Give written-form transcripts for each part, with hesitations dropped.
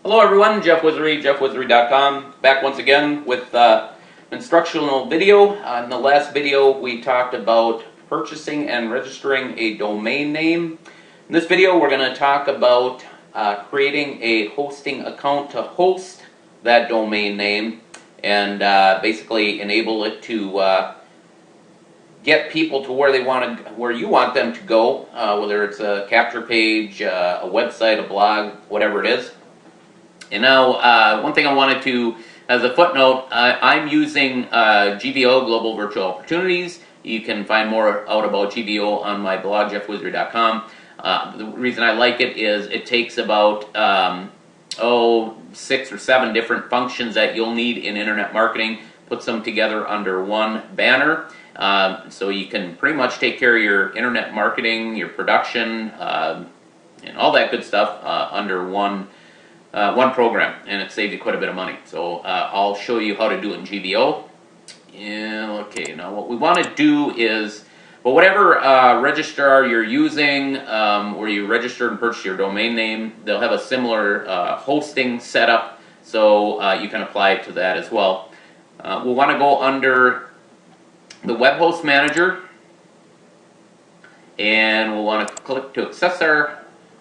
Hello everyone, Jeff Wizardry, jeffwizardry.com, back once again with an instructional video. In the last video we talked about purchasing and registering a domain name. In this video we're going to talk about creating a hosting account to host that domain name and basically enable it to get people to where where you want them to go, whether it's a capture page, a website, a blog, whatever it is. And now, one thing I wanted to, as a footnote, I'm using GVO, Global Virtual Opportunities. You can find more out about GVO on my blog, jeffwizardry.com. The reason I like it is it takes about 6 or 7 different functions that you'll need in internet marketing, puts them together under one banner. So you can pretty much take care of your internet marketing, your production, and all that good stuff under one program, and it saves you quite a bit of money. So I'll show you how to do it in GVO. And okay, now what we want to do is, well, whatever registrar you're using, where you registered and purchased your domain name, they'll have a similar hosting setup, so you can apply it to that as well. We'll want to go under the web host manager, and we'll want to click to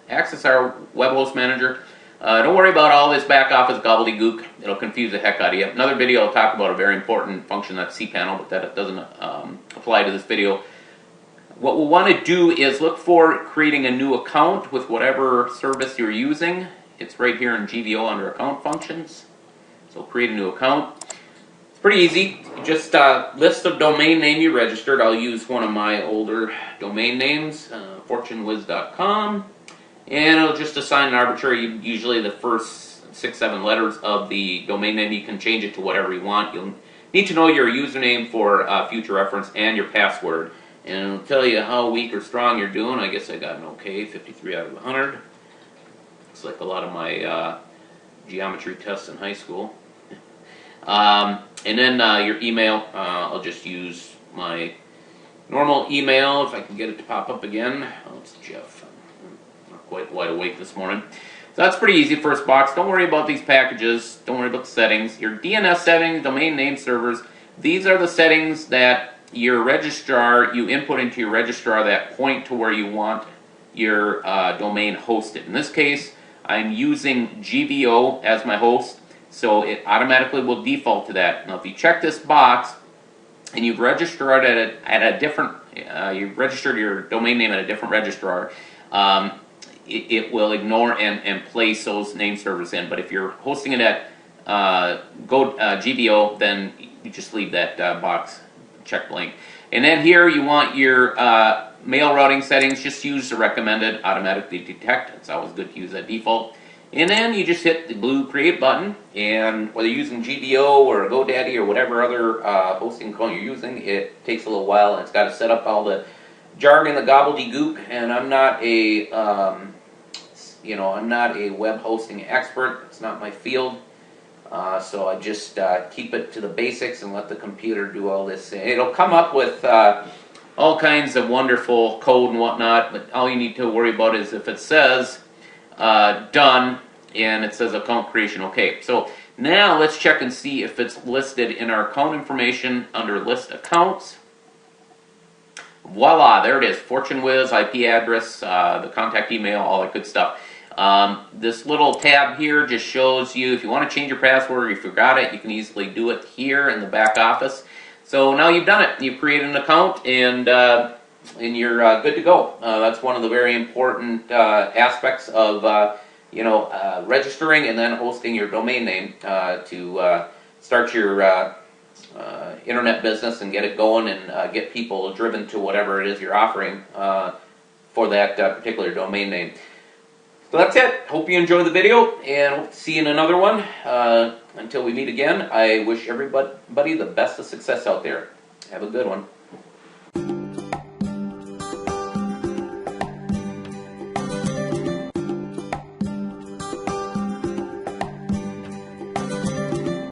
access our web host manager. Don't worry about all this back office gobbledygook. It'll confuse the heck out of you. Another video I'll talk about a very important function, that's cPanel, but that doesn't apply to this video. What we'll want to do is look for creating a new account with whatever service you're using. It's right here in GVO under account functions. So create a new account. It's pretty easy. Just list of domain name you registered. I'll use one of my older domain names, fortunewiz.com. And it'll just assign an arbitrary, usually the first 6-7 letters of the domain name. You can change it to whatever you want. You'll need to know your username for future reference and your password. And it'll tell you how weak or strong you're doing. I guess I got an okay, 53 out of 100. Looks like a lot of my geometry tests in high school. And then your email, I'll just use my normal email if I can get it to pop up again. Oh, it's Jeff. Quite wide awake this morning. So that's pretty easy, first box. Don't worry about these packages. Don't worry about the settings. Your DNS settings, domain name servers, these are the settings that your registrar, you input into your registrar that point to where you want your domain hosted. In this case, I'm using GVO as my host, so it automatically will default to that. Now if you check this box and you've registered at a different, you've registered your domain name at a different registrar, it will ignore and place those name servers in. But if you're hosting it at GVO, then you just leave that box check blank. And then here you want your mail routing settings. Just use the recommended automatically detect. It's always good to use that default. And then you just hit the blue create button, and whether you're using GVO or GoDaddy or whatever other hosting account you're using, it takes a little while, and it's got to set up all the jargon, the gobbledygook. And I'm not a I'm not a web hosting expert. It's not my field, so I just keep it to the basics and let the computer do all this. It'll come up with all kinds of wonderful code and whatnot, but all you need to worry about is if it says done and it says account creation okay. So now let's check and see if it's listed in our account information under list accounts. Voila, there it is. FortuneWiz, IP address, the contact email, all that good stuff. This little tab here just shows you if you want to change your password or you forgot it, you can easily do it here in the back office. So now you've done it. You've created an account and you're good to go. That's one of the very important aspects of registering and then hosting your domain name to start your internet business and get it going and get people driven to whatever it is you're offering for that particular domain name. So that's it. Hope you enjoyed the video, and hope to see you in another one. Until we meet again, I wish everybody the best of success out there. Have a good one.